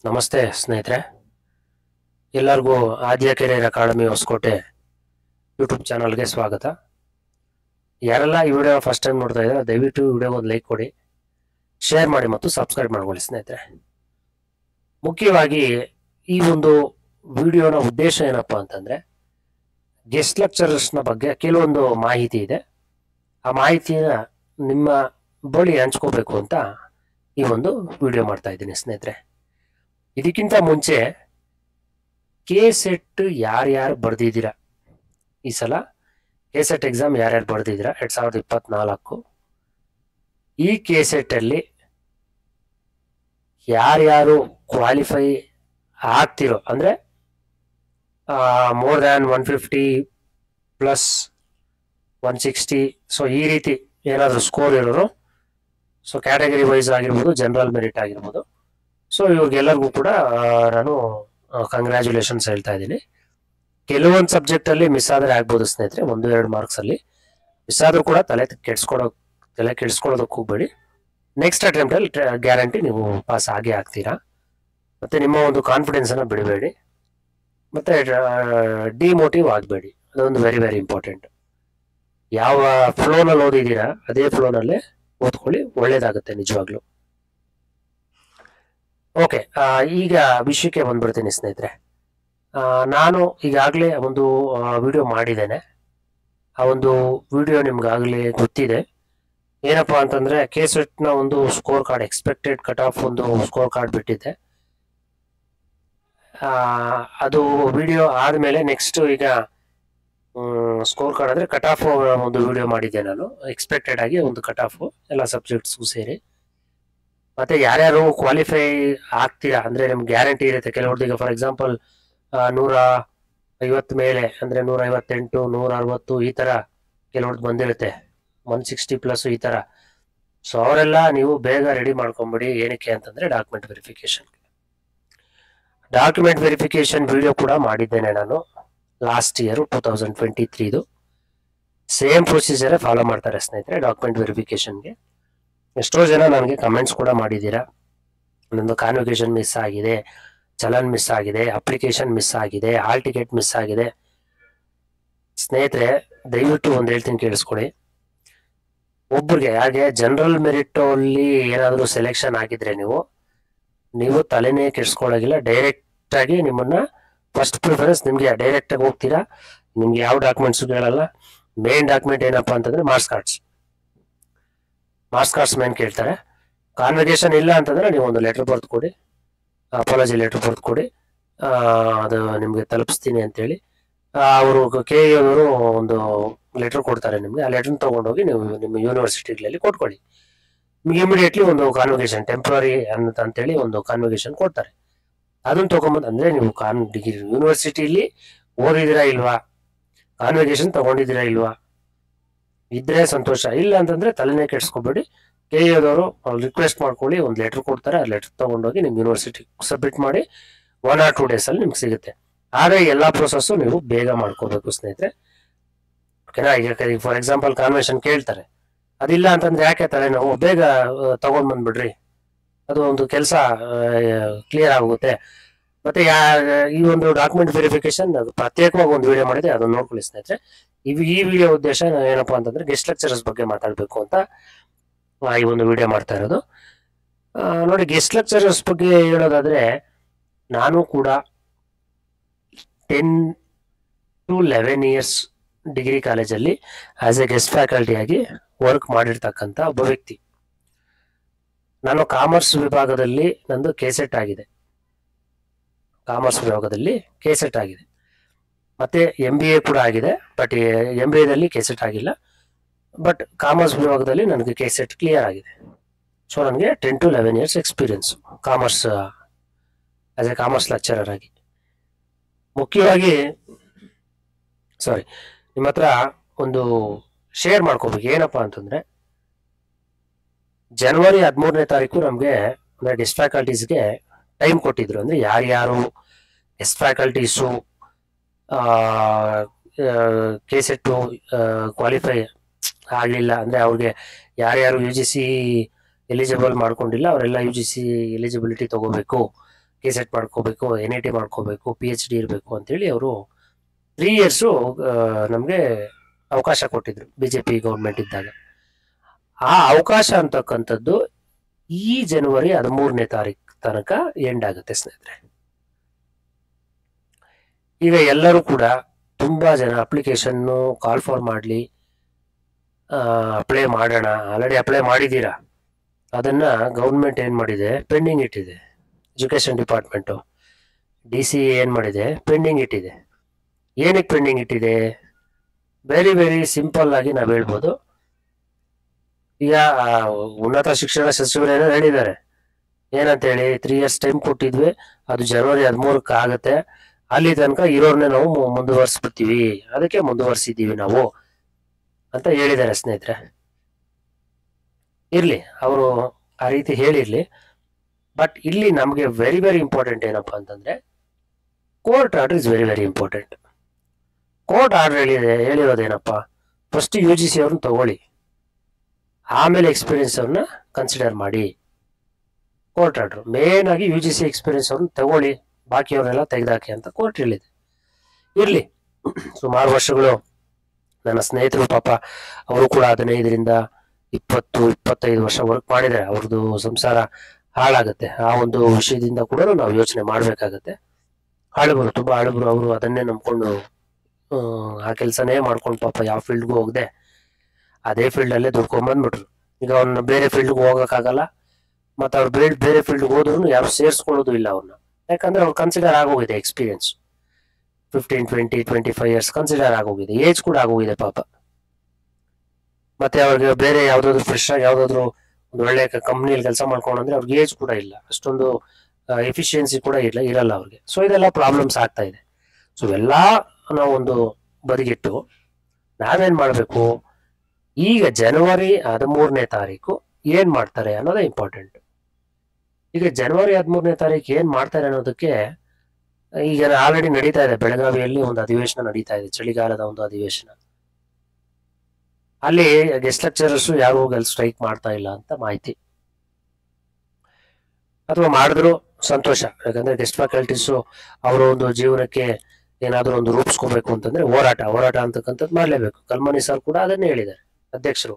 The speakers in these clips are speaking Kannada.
ನಮಸ್ತೆ ಸ್ನೇಹಿತರೆ, ಎಲ್ಲರಿಗೂ ಆದ್ಯ ಕೆರಿಯರ್ ಅಕಾಡೆಮಿ ಹೊಸಕೋಟೆ ಯೂಟ್ಯೂಬ್ ಚಾನಲ್ಗೆ ಸ್ವಾಗತ. ಯಾರೆಲ್ಲ ಈ ವಿಡಿಯೋ ಫಸ್ಟ್ ಟೈಮ್ ನೋಡ್ತಾ ಇದ್ದಾರೆ ದಯವಿಟ್ಟು ಈ ವಿಡಿಯೋಗೆ ಒಂದು ಲೈಕ್ ಕೊಡಿ, ಶೇರ್ ಮಾಡಿ ಮತ್ತು ಸಬ್ಸ್ಕ್ರೈಬ್ ಮಾಡ್ಕೊಳ್ಳಿ. ಸ್ನೇಹಿತರೆ, ಮುಖ್ಯವಾಗಿ ಈ ಒಂದು ವಿಡಿಯೋನ ಉದ್ದೇಶ ಏನಪ್ಪಾ ಅಂತಂದ್ರೆ ಗೆಸ್ಟ್ ಲೆಕ್ಚರರ್ಸ್ನ ಬಗ್ಗೆ ಕೆಲವೊಂದು ಮಾಹಿತಿ ಇದೆ. ಆ ಮಾಹಿತಿನ ನಿಮ್ಮ ಬಳಿ ಹಂಚ್ಕೋಬೇಕು ಅಂತ ಈ ಒಂದು ವಿಡಿಯೋ ಮಾಡ್ತಾ ಇದ್ದೀನಿ. ಸ್ನೇಹಿತರೆ, ಇದಕ್ಕಿಂತ ಮುಂಚೆ ಕೆಸೆಟ್ ಯಾರ್ಯಾರು ಬರ್ದಿದ್ದೀರಾ, ಈ ಸಲ ಕೆಸೆಟ್ ಎಕ್ಸಾಮ್ ಯಾರ್ಯಾರು ಬರ್ದಿದ್ದೀರಾ 2024, ಈ ಕೆಸೆಟ್ ಅಲ್ಲಿ ಯಾರ್ಯಾರು ಕ್ವಾಲಿಫೈ ಆಗ್ತಿರೋ ಅಂದ್ರೆ ಮೋರ್ ದ್ಯಾನ್ 150 ಪ್ಲಸ್ 160, ಸೊ ಈ ರೀತಿ ಏನಾದರೂ ಸ್ಕೋರ್ ಇರೋರು, ಸೊ ಕ್ಯಾಟಗರಿ ವೈಸ್ ಆಗಿರ್ಬೋದು, ಜನರಲ್ ಮೆರಿಟ್ ಆಗಿರ್ಬೋದು, ಸೊ ಇವ್ರಿಗೆಲ್ಲರಿಗೂ ಕೂಡ ನಾನು ಕಂಗ್ರ್ಯಾಚುಲೇಷನ್ಸ್ ಹೇಳ್ತಾ ಇದ್ದೀನಿ. ಕೆಲವೊಂದು ಸಬ್ಜೆಕ್ಟ್ ಅಲ್ಲಿ ಮಿಸ್ ಆದ್ರೆ ಆಗ್ಬೋದು ಸ್ನೇಹಿತರೆ, 1-2 ಮಾರ್ಕ್ಸ್ ಅಲ್ಲಿ ಮಿಸ್ ಆದ್ರೂ ಕೂಡ ತಲೆ ಕೆಡಿಸ್ಕೊಳ್ಳೋದಕ್ಕೆ ಹೋಗ್ಬೇಡಿ. ನೆಕ್ಸ್ಟ್ ಅಟೆಂಪ್ಟ್ ಅಲ್ಲಿ ಗ್ಯಾರಂಟಿ ನೀವು ಪಾಸ್ ಆಗೇ ಆಗ್ತೀರಾ. ಮತ್ತೆ ನಿಮ್ಮ ಒಂದು ಕಾನ್ಫಿಡೆನ್ಸ್ ಅನ್ನ ಬಿಡಬೇಡಿ, ಮತ್ತೆ ಡಿಮೋಟಿವ್ ಆಗಬೇಡಿ. ಅದೊಂದು ವೆರಿ ವೆರಿ ಇಂಪಾರ್ಟೆಂಟ್. ಯಾವ ಫ್ಲೋನಲ್ಲಿ ಓದಿದ್ದೀರಾ ಅದೇ ಫ್ಲೋನಲ್ಲೇ ಓದ್ಕೊಳ್ಳಿ, ಒಳ್ಳೇದಾಗುತ್ತೆ ನಿಜವಾಗ್ಲು. ಓಕೆ, ಈಗ ವಿಷಯಕ್ಕೆ ಬಂದ್ಬಿಡ್ತೀನಿ ಸ್ನೇಹಿತರೆ. ನಾನು ಈಗಾಗಲೇ ಒಂದು ವಿಡಿಯೋ ಮಾಡಿದ್ದೇನೆ. ಆ ಒಂದು ವಿಡಿಯೋ ನಿಮ್ಗಾಗಲೇ ಗೊತ್ತಿದೆ. ಏನಪ್ಪಾ ಅಂತಂದ್ರೆ ಕೆಸೆಟ್ನ ಒಂದು score card, expected cut off ಒಂದು ಸ್ಕೋರ್ ಕಾರ್ಡ್ ಬಿಟ್ಟಿದ್ದೆ. ಅದು ವಿಡಿಯೋ ಆದಮೇಲೆ ನೆಕ್ಸ್ಟ್ ಈಗ ಸ್ಕೋರ್ ಕಾರ್ಡ್ ಅಂದ್ರೆ ಕಟ್ ಆಫ್ ಒಂದು ವಿಡಿಯೋ ಮಾಡಿದ್ದೆ ನಾನು. ಎಕ್ಸ್ಪೆಕ್ಟೆಡ್ ಆಗಿ ಒಂದು ಕಟ್ ಆಫ್ ಎಲ್ಲ ಸಬ್ಜೆಕ್ಟ್ಸ್ಗೂ ಸೇರಿ. ಮತ್ತೆ ಯಾರ್ಯಾರು ಕ್ವಾಲಿಫೈ ಆಗ್ತೀರಾ ಅಂದ್ರೆ ನಿಮ್ಗೆ ಗ್ಯಾರಂಟಿ ಇರುತ್ತೆ. ಕೆಲವ್ರದ್ದು ಈಗ ಫಾರ್ ಎಕ್ಸಾಂಪಲ್ 150 ಮೇಲೆ ಅಂದ್ರೆ 158, 160 ಈ ತರ ಕೆಲವ್ರದ್ದು ಬಂದಿರುತ್ತೆ, 160 ಪ್ಲಸ್ ಈ ತರ. ಸೊ ಅವರೆಲ್ಲ ನೀವು ಬೇಗ ರೆಡಿ ಮಾಡ್ಕೊಂಬಿಡಿ. ಏನಕ್ಕೆ ಅಂತಂದ್ರೆ ಡಾಕ್ಯುಮೆಂಟ್ ವೆರಿಫಿಕೇಶನ್ ವಿಡಿಯೋ ಕೂಡ ಮಾಡಿದ್ದೇನೆ ನಾನು ಲಾಸ್ಟ್ ಇಯರ್ 2023. ಸೇಮ್ ಪ್ರೊಸೀಜರೇ ಫಾಲೋ ಮಾಡ್ತಾರೆ ಸ್ನೇಹಿತರೆ ಡಾಕ್ಯುಮೆಂಟ್ ವೆರಿಫಿಕೇಶನ್ಗೆ. ಎಷ್ಟೋ ಜನ ನನಗೆ ಕಮೆಂಟ್ಸ್ ಕೂಡ ಮಾಡಿದ್ದೀರಾ, ನನ್ನದು ಕಾನ್ವೊಕೇಶನ್ ಮಿಸ್ ಆಗಿದೆ, ಚಲನ್ ಮಿಸ್ ಆಗಿದೆ, ಅಪ್ಲಿಕೇಶನ್ ಮಿಸ್ ಆಗಿದೆ, ಹಾಲ್ ಟಿಕೆಟ್ ಮಿಸ್ ಆಗಿದೆ. ಸ್ನೇಹಿತರೆ, ದಯವಿಟ್ಟು ಒಂದು ಹೇಳ್ತೀನಿ ಕೇಳಿಸ್ಕೊಳ್ಳಿ. ಒಬ್ಬರಿಗೆ ಹಾಗೆ ಜನರಲ್ ಮೆರಿಟ್ ಅಲ್ಲಿ ಏನಾದರೂ ಸೆಲೆಕ್ಷನ್ ಆಗಿದ್ರೆ ನೀವು ತಲೆನೇ ಕೆಡಿಸ್ಕೊಳ್ಳೋಗಿಲ್ಲ. ಡೈರೆಕ್ಟ್ ಆಗಿ ನಿಮ್ಮನ್ನ ಫಸ್ಟ್ ಪ್ರಿಫರೆನ್ಸ್ ನಿಮ್ಗೆ ಡೈರೆಕ್ಟ್ ಆಗಿ ಹೋಗ್ತೀರಾ. ನಿಮ್ಗೆ ಯಾವ ಡಾಕ್ಯುಮೆಂಟ್ಸ್ ಹೇಳಲ್ಲ. ಮೇನ್ ಡಾಕ್ಯುಮೆಂಟ್ ಏನಪ್ಪಾ ಅಂತಂದ್ರೆ ಮಾರ್ಕ್ಸ್ ಕಾರ್ಡ್ಸ್ ಮೇನ್ ಕೇಳ್ತಾರೆ. ಕಾನ್ವೊಕೇಶನ್ ಇಲ್ಲ ಅಂತಂದ್ರೆ ನೀವು ಒಂದು ಲೆಟರ್ ಬರ್ದು ಕೊಡಿ, ಅಪಾಲಜಿ ಲೆಟರ್ ಬರ್ದು ಕೊಡಿ, ಅದು ನಿಮ್ಗೆ ತಲುಪಿಸ್ತೀನಿ ಅಂತೇಳಿ ಅವರು KE ಒಂದು ಲೆಟರ್ ಕೊಡ್ತಾರೆ ನಿಮ್ಗೆ. ಆ ಲೆಟರ್ ತಗೊಂಡೋಗಿ ನೀವು ನಿಮ್ಮ ಯೂನಿವರ್ಸಿಟಿಗಳಲ್ಲಿ ಕೊಟ್ಕೊಳ್ಳಿ. ನಿಮ್ಗೆ ಇಮಿಡಿಯೇಟ್ಲಿ ಒಂದು ಕಾನ್ವೊಕೇಶನ್ ಟೆಂಪ್ರರಿ ಅಂತೇಳಿ ಒಂದು ಕಾನ್ವೊಕೇಶನ್ ಕೊಡ್ತಾರೆ. ಅದನ್ನ ತಗೊಂಬಂದು ಅಂದ್ರೆ ನೀವು ಯೂನಿವರ್ಸಿಟಿಲಿ ಓದಿದಿರಾ ಇಲ್ವಾ, ಕಾನ್ವೊಕೇಶನ್ ತಗೊಂಡಿದ್ದೀರಾ ಇಲ್ವಾ, ಇದ್ರೆ ಸಂತೋಷ. ಇಲ್ಲ ಅಂತಂದ್ರೆ ತಲೆನೇ ಕೆಡ್ಸ್ಕೊಬೇಡಿ. KE ರಿಕ್ವೆಸ್ಟ್ ಮಾಡ್ಕೊಳ್ಳಿ, ಒಂದು ಲೆಟರ್ ಕೊಡ್ತಾರೆ. ಆ ಲೆಟರ್ ತಗೊಂಡೋಗಿ ನಿಮ್ ಯೂನಿವರ್ಸಿಟಿ ಸಬ್ಮಿಟ್ ಮಾಡಿ 1 or 2 days ಅಲ್ಲಿ ನಿಮ್ಗೆ ಸಿಗುತ್ತೆ. ಆದ್ರೆ ಎಲ್ಲಾ ಪ್ರೊಸೆಸ್ ನೀವು ಬೇಗ ಮಾಡ್ಕೋಬೇಕು ಸ್ನೇಹಿತರೆ, ಓಕೆನಾ. ಈಗ ಫಾರ್ ಎಕ್ಸಾಂಪಲ್ ಕಾನ್ವೆನ್ಷನ್ ಕೇಳ್ತಾರೆ, ಅದಿಲ್ಲ ಅಂತಂದ್ರೆ ಯಾಕೆ ತಲೆನೋವು, ಬೇಗ ತಗೊಂಡ್ ಬಂದ್ಬಿಡ್ರಿ, ಅದು ಒಂದು ಕೆಲಸ ಕ್ಲಿಯರ್ ಆಗುತ್ತೆ. ಮತ್ತೆ ಈ ಒಂದು ಡಾಕ್ಯುಮೆಂಟ್ ವೆರಿಫಿಕೇಶನ್ ಅದು ಪ್ರತ್ಯೇಕವಾಗಿ ಒಂದು ವಿಡಿಯೋ ಮಾಡಿದೆ, ಅದನ್ನ ನೋಡ್ಕೊಳ್ಳಿ ಸ್ನೇಹಿತರೆ. ಈ ವಿಡಿಯೋ ಉದ್ದೇಶ ಏನಪ್ಪಾ ಅಂತಂದ್ರೆ ಗೆಸ್ಟ್ ಲೆಕ್ಚರರ್ಸ್ ಬಗ್ಗೆ ಮಾತಾಡ್ಬೇಕು ಅಂತ ಈ ಒಂದು ವಿಡಿಯೋ ಮಾಡ್ತಾ ಇರೋದು. ನೋಡಿ, ಗೆಸ್ಟ್ ಲೆಕ್ಚರರ್ಸ್ ಬಗ್ಗೆ ಹೇಳೋದಾದ್ರೆ ನಾನು ಕೂಡ 10 to 11 years ಡಿಗ್ರಿ ಕಾಲೇಜಲ್ಲಿ ಆಸ್ ಎ ಗೆಸ್ಟ್ ಫ್ಯಾಕಲ್ಟಿ ಆಗಿ ವರ್ಕ್ ಮಾಡಿರ್ತಕ್ಕಂಥ ಒಬ್ಬ ವ್ಯಕ್ತಿ. ನಾನು ಕಾಮರ್ಸ್ ವಿಭಾಗದಲ್ಲಿ ನಂದು ಕೆಸೆಟ್ ಆಗಿದೆ, ಮತ್ತೆ MBA ಕೂಡ ಆಗಿದೆ. ಬಟ್ MBA ದಲ್ಲಿ ಕೆಸೆಟ್ ಆಗಿಲ್ಲ, ಬಟ್ ಕಾಮರ್ಸ್ ವಿಭಾಗದಲ್ಲಿ ನನಗೆ ಕೆಸೆಟ್ ಕ್ಲಿಯರ್ ಆಗಿದೆ. ಸೊ ನನಗೆ 10 to 11 years experience commerce as A commerce lecturer ಆಗಿ. ಮುಖ್ಯವಾಗಿ ನಿಮ್ಮ ಹತ್ರ ಒಂದು ಶೇರ್ ಮಾಡ್ಕೋಬೇಕು. ಏನಪ್ಪಾ ಅಂತಂದ್ರೆ ಜನವರಿ 13ನೇ ತಾರೀಕು ನಮಗೆ ಅಂದ್ರೆ ಗೆಸ್ಟ್ ಫ್ಯಾಕಲ್ಟೀಸ್ಗೆ ಟೈಮ್ ಕೊಟ್ಟಿದ್ರು. ಅಂದ್ರೆ ಯಾರ್ಯಾರು ಗೆಸ್ಟ್ ಫ್ಯಾಕಲ್ಟೀಸು ಕೆಸೆಟ್ ಕ್ವಾಲಿಫೈ ಆಗಲಿಲ್ಲ ಅಂದ್ರೆ ಅವ್ರಿಗೆ ಯಾರ್ಯಾರು UGC ಎಲಿಜಿಬಲ್ ಮಾಡ್ಕೊಂಡಿಲ್ಲ ಅವರೆಲ್ಲ UGC ಎಲಿಜಿಬಿಲಿಟಿ ತಗೋಬೇಕು KCET ಮಾಡ್ಕೋಬೇಕು, NIT ಮಾಡ್ಕೋಬೇಕು, PhD ಇರಬೇಕು ಅಂತೇಳಿ ಅವರು 3 ಇಯರ್ಸು ನಮಗೆ ಅವಕಾಶ ಕೊಟ್ಟಿದ್ರು BJP ಗೌರ್ಮೆಂಟ್ ಇದ್ದಾಗ. ಆ ಅವಕಾಶ ಅಂತಕ್ಕಂಥದ್ದು ಈ ಜನವರಿ 13ನೇ ತಾರೀಕು ತನಕ ಎಂಡ್ ಆಗುತ್ತೆ ಸ್ನೇಹಿತರೆ. ಈಗ ಎಲ್ಲರೂ ಕೂಡ ತುಂಬಾ ಜನ ಅಪ್ಲಿಕೇಶನ್ ಕಾಲ್ ಫಾರ್ ಮಾಡಲಿ, ಅಪ್ಲೈ ಮಾಡೋಣ, ಆಲ್ರೆಡಿ ಅಪ್ಲೈ ಮಾಡಿದ್ದೀರಾ, ಅದನ್ನ ಗೌರ್ಮೆಂಟ್ ಏನ್ ಮಾಡಿದೆ, ಪೆಂಡಿಂಗ್ ಇಟ್ಟಿದೆ. ಎಜುಕೇಶನ್ ಡಿಪಾರ್ಟ್ಮೆಂಟು DC ಏನ್ ಮಾಡಿದೆ, ಪೆಂಡಿಂಗ್ ಇಟ್ಟಿದೆ. ಏನಕ್ಕೆ ಪೆಂಡಿಂಗ್ ಇಟ್ಟಿದೆ? ವೆರಿ ವೆರಿ ಸಿಂಪಲ್ ಆಗಿ ನಾವು ಹೇಳ್ಬೋದು. ಈಗ ಉನ್ನತ ಶಿಕ್ಷಣ ಸಚಿವರೇನೋ ಹೇಳಿದ್ದಾರೆ, ಏನಂತೇಳಿ 3 ಇಯರ್ಸ್ ಟೈಮ್ ಕೊಟ್ಟಿದ್ವಿ, ಅದು ಜನವರಿ 13ಕ್ಕೆ ಆಗುತ್ತೆ, ಅಲ್ಲಿ ತನಕ ಇರೋರ್ನೇ ನಾವು ಮುಂದುವರ್ಸ್ಬಿಡ್ತೀವಿ, ಅದಕ್ಕೆ ಮುಂದುವರ್ಸಿದ್ದೀವಿ ನಾವು ಅಂತ ಹೇಳಿದ್ದಾರೆ ಸ್ನೇಹಿತರೆ. ಇರ್ಲಿ, ಅವರು ಆ ರೀತಿ ಹೇಳಿರ್ಲಿ. ಬಟ್ ಇಲ್ಲಿ ನಮಗೆ ವೆರಿ ವೆರಿ ಇಂಪಾರ್ಟೆಂಟ್ ಏನಪ್ಪಾ ಅಂತಂದ್ರೆ, court order is very very important. Court order ಹೇಳಿರೋದೇನಪ್ಪ, ಫಸ್ಟ್ UGC ಅವ್ರನ್ನ ತಗೊಳ್ಳಿ, ಆಮೇಲೆ ಎಕ್ಸ್ಪೀರಿಯನ್ಸ್ ಅವ್ರನ್ನ ಕನ್ಸಿಡರ್ ಮಾಡಿ. ಕೋರ್ಟ್ ಆರ್ಡರ್ ಮೇನ್ ಆಗಿ UGC ಎಕ್ಸ್ಪೀರಿಯನ್ಸ್ ಅವ್ರನ್ನ ತಗೊಳ್ಳಿ, ಬಾಕಿಯವ್ರನ್ನೆಲ್ಲ ತೆಗೆದಾಕಿ ಅಂತ ಕೋರ್ಟ್ ಹೇಳಿದೆ. ಇರ್ಲಿ, ಸುಮಾರು ವರ್ಷಗಳು ನನ್ನ ಸ್ನೇಹಿತರು ಪಾಪ ಅವರು ಕೂಡ 15ರಿಂದ 20-25 ವರ್ಷ ವರ್ಕ್ ಮಾಡಿದ್ದಾರೆ. ಅವ್ರದ್ದು ಸಂಸಾರ ಹಾಳಾಗುತ್ತೆ. ಆ ಒಂದು ವಿಷಯದಿಂದ ಕೂಡ ನಾವು ಯೋಚನೆ ಮಾಡ್ಬೇಕಾಗತ್ತೆ. ಹಳಬರು, ತುಂಬಾ ಹಳಬರು, ಅವರು ಅದನ್ನೇ ನಂಬ್ಕೊಂಡು ಆ ಕೆಲಸನೇ ಮಾಡ್ಕೊಂಡು ಪಾಪ ಯಾವ ಫೀಲ್ಡ್ಗೂ ಹೋಗದೆ ಅದೇ ಫೀಲ್ಡ್ ಅಲ್ಲೇ ದುಡ್ಕೊಂಡ್ ಬಂದ್ಬಿಟ್ರು. ಈಗ ಅವ್ರನ್ನ ಬೇರೆ ಫೀಲ್ಡ್ಗೆ ಹೋಗಕ್ಕಾಗಲ್ಲ, ಮತ್ತೆ ಅವ್ರು ಬೇರೆ ಫೀಲ್ಡ್ಗೆ ಹೋದ್ರು ಯಾರು ಸೇರಿಸ್ಕೊಳ್ಳೋದು ಇಲ್ಲ ಅವ್ರನ್ನ. ಯಾಕಂದ್ರೆ ಅವ್ರು ಕನ್ಸಿಡರ್ ಆಗೋಗಿದೆ ಎಕ್ಸ್ಪೀರಿಯನ್ಸ್, 15, 20, 25 ಇಯರ್ಸ್ ಕನ್ಸಿಡರ್ ಆಗೋಗಿದೆ, ಏಜ್ ಕೂಡ ಆಗೋಗಿದೆ ಪಾಪ. ಮತ್ತೆ ಅವ್ರಿಗೆ ಬೇರೆ ಯಾವ್ದಾದ್ರು ಫ್ರೆಶ್ ಆಗಿ ಯಾವ್ದಾದ್ರು ಒಂದು ಒಳ್ಳೆ ಕಂಪ್ನಿಯಲ್ಲಿ ಕೆಲಸ ಮಾಡ್ಕೊಂಡ್ರೆ ಅವ್ರಿಗೆ ಏಜ್ ಕೂಡ ಇಲ್ಲ, ಅಷ್ಟೊಂದು ಎಫಿಷಿಯನ್ಸಿ ಕೂಡ ಇರಲ್ಲ ಅವ್ರಿಗೆ. ಸೊ ಇದೆಲ್ಲ ಪ್ರಾಬ್ಲಮ್ಸ್ ಆಗ್ತಾ ಇದೆ. ಸೊ ಎಲ್ಲ ನಾವೊಂದು ಬದಿಗಿಟ್ಟು ನಾವೇನ್ ಮಾಡ್ಬೇಕು, ಈಗ ಜನವರಿ 13ನೇ ತಾರೀಕು ಏನ್ ಮಾಡ್ತಾರೆ ಅನ್ನೋದೇ ಇಂಪಾರ್ಟೆಂಟ್. ಈಗ ಜನವರಿ 13ನೇ ತಾರೀಕು ಏನ್ ಮಾಡ್ತಾರೆ ಅನ್ನೋದಕ್ಕೆ ಈಗ ಆಲ್ರೆಡಿ ನಡೀತಾ ಇದೆ, ಬೆಳಗಾವಿಯಲ್ಲಿ ಒಂದು ಅಧಿವೇಶನ ನಡೀತಾ ಇದೆ, ಚಳಿಗಾಲದ ಒಂದು ಅಧಿವೇಶನ. ಅಲ್ಲಿ ಗೆಸ್ಟ್ ಲೆಕ್ಚರರ್ಸ್ ಯಾರು ಅಲ್ಲಿ ಸ್ಟ್ರೈಕ್ ಮಾಡ್ತಾ ಇಲ್ಲ ಅಂತ ಮಾಹಿತಿ, ಅಥವಾ ಮಾಡಿದ್ರು ಸಂತೋಷ. ಯಾಕಂದ್ರೆ ಗೆಸ್ಟ್ ಫ್ಯಾಕಲ್ಟೀಸು ಅವರ ಒಂದು ಜೀವನಕ್ಕೆ ಏನಾದ್ರು ಒಂದು ರೂಪಿಸ್ಕೋಬೇಕು ಅಂತಂದ್ರೆ ಹೋರಾಟ ಅಂತಕ್ಕಂಥದ್ದು ಮಾಡ್ಲೇಬೇಕು. ಕಲ್ಮನಿ ಸರ್ ಕೂಡ ಅದನ್ನೇ ಹೇಳಿದ್ದಾರೆ, ಅಧ್ಯಕ್ಷರು,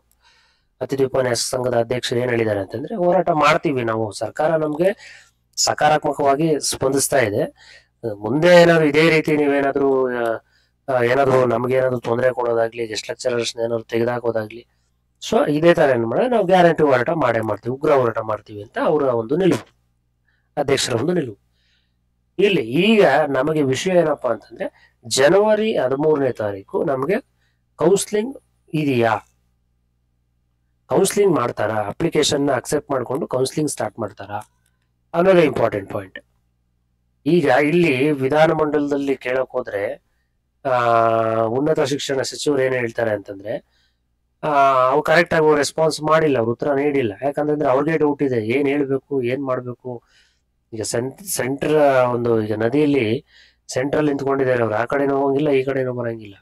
ಅತಿಥಿ ಉಪನ್ಯಾಸ ಸಂಘದ ಅಧ್ಯಕ್ಷರು ಏನ್ ಹೇಳಿದ್ದಾರೆ ಅಂತಂದ್ರೆ, ಹೋರಾಟ ಮಾಡ್ತೀವಿ ನಾವು, ಸರ್ಕಾರ ನಮ್ಗೆ ಸಕಾರಾತ್ಮಕವಾಗಿ ಸ್ಪಂದಿಸ್ತಾ ಇದೆ, ಮುಂದೆ ಏನಾದ್ರು ಇದೇ ರೀತಿ ನೀವೇನಾದ್ರು ನಮ್ಗೇನಾದ್ರು ತೊಂದರೆ ಕೊಡೋದಾಗ್ಲಿ, ಗೆಸ್ಟ್ ಲೆಕ್ಚರರ್ಸ್ ಏನಾದ್ರು ತೆಗೆದಾಕೋದಾಗ್ಲಿ, ಸೊ ಇದೇ ತರ ಏನ್ ಮಾಡಿದ್ರೆ ನಾವು ಗ್ಯಾರಂಟಿ ಹೋರಾಟ ಮಾಡೇ ಮಾಡ್ತೀವಿ, ಉಗ್ರ ಹೋರಾಟ ಮಾಡ್ತೀವಿ ಅಂತ ಅವರ ಒಂದು ನಿಲುವು, ಅಧ್ಯಕ್ಷರ ಒಂದು ನಿಲುವು. ಇಲ್ಲಿ ಈಗ ನಮಗೆ ವಿಷಯ ಏನಪ್ಪಾ ಅಂತಂದ್ರೆ, ಜನವರಿ 13ನೇ ತಾರೀಕು ನಮಗೆ ಕೌನ್ಸಿಲಿಂಗ್ ಇದೆಯಾ, ಕೌನ್ಸಿಲಿಂಗ್ ಮಾಡ್ತಾರಾ, ಅಪ್ಲಿಕೇಶನ್ ಅಕ್ಸೆಪ್ಟ್ ಮಾಡ್ಕೊಂಡು ಕೌನ್ಸಿಲಿಂಗ್ ಸ್ಟಾರ್ಟ್ ಮಾಡ್ತಾರಾ ಅನ್ನೋದೇ ಇಂಪಾರ್ಟೆಂಟ್ ಪಾಯಿಂಟ್. ಈಗ ಇಲ್ಲಿ ವಿಧಾನಮಂಡಲದಲ್ಲಿ ಕೇಳಕ್ ಹೋದ್ರೆ ಉನ್ನತ ಶಿಕ್ಷಣ ಸಚಿವರು ಏನ್ ಹೇಳ್ತಾರೆ ಅಂತಂದ್ರೆ, ಅವ್ರು ಕರೆಕ್ಟ್ ಆಗಿ ರೆಸ್ಪಾನ್ಸ್ ಮಾಡಿಲ್ಲ, ಅವ್ರು ಉತ್ತರ ನೀಡಿಲ್ಲ. ಯಾಕಂತಂದ್ರೆ ಅವ್ರಿಗೆ ಡೌಟ್ ಇದೆ, ಏನ್ ಹೇಳ್ಬೇಕು, ಏನ್ ಮಾಡ್ಬೇಕು. ಈಗ ಸೆಂಟರ್ ಒಂದು, ಈಗ ನದಿಯಲ್ಲಿ ಸೆಂಟ್ರಲ್ ನಿಂತ್ಕೊಂಡಿದ್ದಾರೆ ಅವ್ರು, ಆ ಕಡೆನೂ ಹೋಗಂಗಿಲ್ಲ, ಈ ಕಡೆನೂ ಬರಂಗಿಲ್ಲ,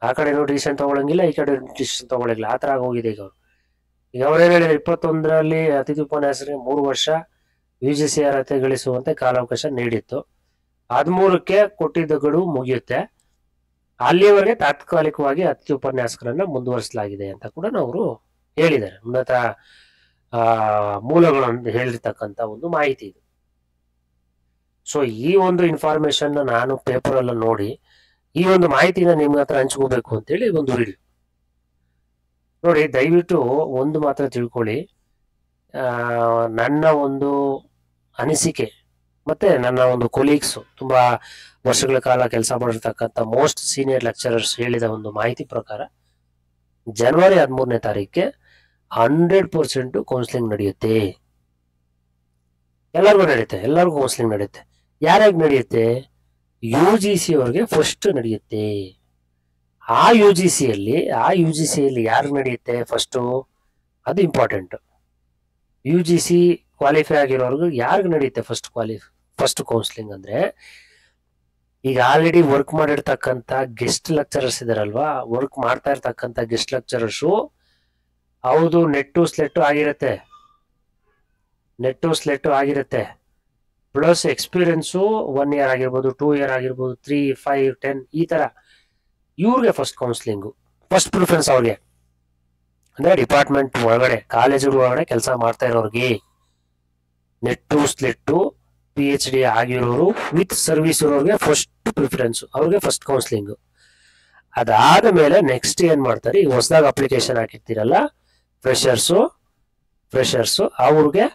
ಆ ಕಡೆನೂ ಡಿಸಿಷನ್ ತಗೊಳಂಗಿಲ್ಲ, ಈ ಕಡೆ ಡಿಸಿಷನ್ ತಗೊಳಂಗಿಲ್ಲ, ಆ ತರ ಆಗೋಗಿದೆ ಈಗ ಅವ್ರು. ಈಗ ಅವ್ರೇನ್ ಹೇಳಿದ್ರೆ, 21ರಲ್ಲಿ ಅತಿಥಿ ಉಪನ್ಯಾಸರಿಗೆ 3 ವರ್ಷ UGC ಅರ್ಹತೆ ಗಳಿಸುವಂತೆ ಕಾಲಾವಕಾಶ ನೀಡಿತ್ತು, 13ಕ್ಕೆ ಕೊಟ್ಟಿದ್ದ ಗಡುವು ಮುಗಿಯುತ್ತೆ, ಅಲ್ಲಿವರೆಗೆ ತಾತ್ಕಾಲಿಕವಾಗಿ ಅತಿಥಿ ಉಪನ್ಯಾಸಕರನ್ನ ಮುಂದುವರಿಸಲಾಗಿದೆ ಅಂತ ಕೂಡ ಅವರು ಹೇಳಿದ್ದಾರೆ. ಉನ್ನತ ಮೂಲಗಳನ್ನು ಹೇಳಿರ್ತಕ್ಕಂಥ ಒಂದು ಮಾಹಿತಿ ಇದು. ಸೊ ಈ ಒಂದು ಇನ್ಫಾರ್ಮೇಶನ್ ನಾನು ಪೇಪರ್ ಎಲ್ಲ ನೋಡಿ ಈ ಒಂದು ಮಾಹಿತಿನ ನಿಮ್ಗೆ ಹತ್ರ ಹಂಚ್ಕೋಬೇಕು ಅಂತೇಳಿ ಒಂದು ವಿಡಿಯೋ ನೋಡಿ. ದಯವಿಟ್ಟು ಒಂದು ಮಾತ್ರ ತಿಳ್ಕೊಳ್ಳಿ, ನನ್ನ ಒಂದು ಅನಿಸಿಕೆ ಮತ್ತೆ ನನ್ನ ಒಂದು ಕೊಲೀಗ್ಸ್, ತುಂಬಾ ವರ್ಷಗಳ ಕಾಲ ಕೆಲಸ ಮಾಡಿರ್ತಕ್ಕಂಥ ಮೋಸ್ಟ್ ಸೀನಿಯರ್ ಲೆಕ್ಚರರ್ಸ್ ಹೇಳಿದ ಒಂದು ಮಾಹಿತಿ ಪ್ರಕಾರ, ಜನವರಿ 13ನೇ ತಾರೀಕಿಗೆ 100% ಕೌನ್ಸಿಲಿಂಗ್ ನಡೆಯುತ್ತೆ. ಎಲ್ಲರಿಗೂ ಕೌನ್ಸಿಲಿಂಗ್ ನಡೆಯುತ್ತೆ. ಯಾರ್ಯಾಗ ನಡೆಯುತ್ತೆ? UGC ಅವ್ರಿಗೆ ಫಸ್ಟ್ ನಡೆಯುತ್ತೆ. ಆ ಯುಜಿಸಿಯಲ್ಲಿ ಯಾರು ನಡೆಯುತ್ತೆ ಫಸ್ಟ್, ಅದು ಇಂಪಾರ್ಟೆಂಟ್. UGC ಕ್ವಾಲಿಫೈ ಆಗಿರೋರ್ಗು ಯಾರಿಗ ನಡೆಯುತ್ತೆ ಫಸ್ಟ್ ಕೌನ್ಸಿಲಿಂಗ್ ಅಂದ್ರೆ, ಈಗ ಆಲ್ರೆಡಿ ವರ್ಕ್ ಮಾಡಿರ್ತಕ್ಕಂಥ ಗೆಸ್ಟ್ ಲೆಕ್ಚರರ್ಸ್ ಇದಾರಲ್ವಾ, ವರ್ಕ್ ಮಾಡ್ತಾ ಇರ್ತಕ್ಕಂಥ ಗೆಸ್ಟ್ ಲೆಕ್ಚರರ್ಸು ಹೌದು ನೆಟ್ಟು ಸ್ಲೆಟ್ಟು ಆಗಿರುತ್ತೆ, ಪ್ಲಸ್ ಎಕ್ಸ್ಪೀರಿಯನ್ಸು 1 ಇಯರ್ ಆಗಿರ್ಬೋದು, 2 ಇಯರ್ ಆಗಿರ್ಬೋದು, 3, 5, 10 ಈ ತರ ಇವ್ರಿಗೆ ಫಸ್ಟ್ ಕೌನ್ಸಿಲಿಂಗು, ಫಸ್ಟ್ ಪ್ರಿಫರೆನ್ಸ್ ಅವ್ರಿಗೆ. ಅಂದ್ರೆ ಡಿಪಾರ್ಟ್ಮೆಂಟ್ ಒಳಗಡೆ, ಕಾಲೇಜುಗಳ ಒಳಗಡೆ ಕೆಲಸ ಮಾಡ್ತಾ ಇರೋರಿಗೆ, ನೆಟ್ಟು ಸ್ಲೆಟ್ಟು PhD ಆಗಿರೋರು ವಿತ್ ಸರ್ವಿಸ್ ಇರೋರಿಗೆ ಫಸ್ಟ್ ಪ್ರಿಫರೆನ್ಸ್, ಅವ್ರಿಗೆ ಫಸ್ಟ್ ಕೌನ್ಸಿಲಿಂಗ್. ಅದಾದ ಮೇಲೆ ನೆಕ್ಸ್ಟ್ ಏನ್ ಮಾಡ್ತಾರೆ, ಈಗ ಹೊಸದಾಗ ಅಪ್ಲಿಕೇಶನ್ ಹಾಕಿರ್ತೀರಲ್ಲ ಫ್ರೆಶರ್ಸು ಅವ್ರಿಗೆ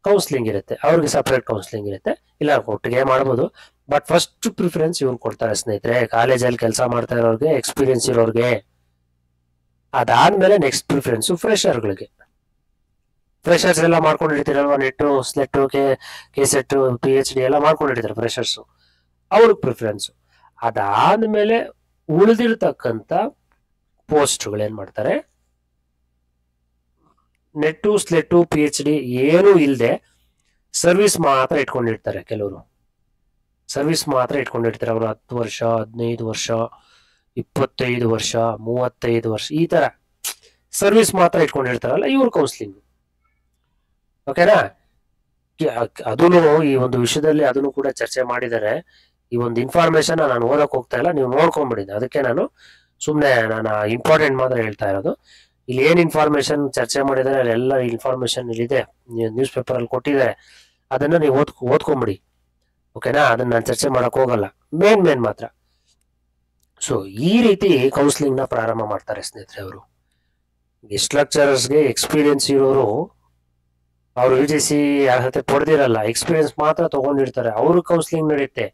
ಕೌನ್ಸಿಲಿಂಗ್ ಇರುತ್ತೆ, ಅವ್ರಿಗೆ ಸಪರೇಟ್ ಕೌನ್ಸಿಲಿಂಗ್ ಇರುತ್ತೆ. ಇಲ್ಲ ಒಟ್ಟಿಗೆ ಮಾಡ್ಬೋದು, ಬಟ್ ಫಸ್ಟ್ ಪ್ರಿಫರೆನ್ಸ್ ಇವ್ರು ಕೊಡ್ತಾರೆ ಸ್ನೇಹಿತರೆ, ಕಾಲೇಜಲ್ಲಿ ಕೆಲಸ ಮಾಡ್ತಾ ಇರೋರಿಗೆ, ಎಕ್ಸ್ಪೀರಿಯನ್ಸ್ ಇರೋರಿಗೆ. ಅದಾದ್ಮೇಲೆ ನೆಕ್ಸ್ಟ್ ಪ್ರಿಫರೆನ್ಸ್ ಫ್ರೆಶರ್ಗಳಿಗೆ. ಫ್ರೆಶರ್ಸ್ ಎಲ್ಲ ಮಾಡ್ಕೊಂಡಿರ್ತೀರಲ್ವಾ, ನೆಟ್ಟು ಸ್ಲೆಟ್ಟು ಕೆ ಸೆಟ್ PhD ಎಲ್ಲ ಮಾಡ್ಕೊಂಡಿರ್ತಾರೆ ಫ್ರೆಶರ್ಸು, ಅವ್ರಿಗೆ ಪ್ರಿಫರೆನ್ಸು. ಅದಾದ್ಮೇಲೆ ಉಳಿದಿರ್ತಕ್ಕಂಥ ಪೋಸ್ಟ್ಗಳು ಏನ್ ಮಾಡ್ತಾರೆ, ನೆಟ್ಟು ಸ್ಲೆಟ್ಟು PhD ಏನೂ ಇಲ್ಲದೆ ಸರ್ವಿಸ್ ಮಾತ್ರ ಇಟ್ಕೊಂಡಿರ್ತಾರೆ. ಕೆಲವರು ಸರ್ವಿಸ್ ಮಾತ್ರ ಇಟ್ಕೊಂಡಿರ್ತಾರೆ, ಅವರು 10 ವರ್ಷ, 15 ವರ್ಷ, 25 ವರ್ಷ, 35 ವರ್ಷ ಈ ತರ ಸರ್ವಿಸ್ ಮಾತ್ರ ಇಟ್ಕೊಂಡಿರ್ತಾರಲ್ಲ, ಇವ್ರ ಕೌನ್ಸಿಲಿಂಗ್. ಓಕೆನಾ? ಅದನ್ನು ಈ ಒಂದು ವಿಷಯದಲ್ಲಿ ಅದನ್ನು ಕೂಡ ಚರ್ಚೆ ಮಾಡಿದ್ದಾರೆ. ಈ ಒಂದು ಇನ್ಫಾರ್ಮೇಶನ್ ನಾನು ಓದಕ್ ಹೋಗ್ತಾ ಇಲ್ಲ, ನೀವು ನೋಡ್ಕೊಂಡ್ಬಿಡಿದ್ದೆ. ಅದಕ್ಕೆ ನಾನು ಇಂಪಾರ್ಟೆಂಟ್ ಮಾತ್ರ ಹೇಳ್ತಾ ಇರೋದು. ಇಲ್ಲಿ ಏನ್ ಇನ್ಫಾರ್ಮೇಶನ್ ಚರ್ಚೆ ಮಾಡಿದ್ದಾರೆ ಅಲ್ಲೆಲ್ಲ ಇನ್ಫಾರ್ಮೇಶನ್ ಇಲ್ಲಿದೆ, ನ್ಯೂಸ್ ಪೇಪರ್ ಅಲ್ಲಿ ಕೊಟ್ಟಿದ್ದಾರೆ, ಅದನ್ನ ನೀವು ಓದ್ಕೊಂಬಿಡಿ. ಓಕೆನಾ? ಅದನ್ನ ನಾನು ಚರ್ಚೆ ಮಾಡಕ್ ಹೋಗಲ್ಲ, ಮೇನ್ ಮಾತ್ರ. ಸೊ ಈ ರೀತಿ ಕೌನ್ಸಿಲಿಂಗ್ ನ ಪ್ರಾರಂಭ ಮಾಡ್ತಾರೆ ಸ್ನೇಹಿತರೆ ಅವರು. ಗೆಸ್ಟ್ ಲೆಕ್ಚರರ್ಸ್ಗೆ ಎಕ್ಸ್ಪೀರಿಯನ್ಸ್ ಇರೋರು, ಅವ್ರು UGC ಅರ್ಹತೆ ಪಡೆದಿರಲ್ಲ, ಎಕ್ಸ್ಪೀರಿಯನ್ಸ್ ಮಾತ್ರ ತಗೊಂಡಿರ್ತಾರೆ, ಅವ್ರ ಕೌನ್ಸಿಲಿಂಗ್ ನಡೆಯುತ್ತೆ.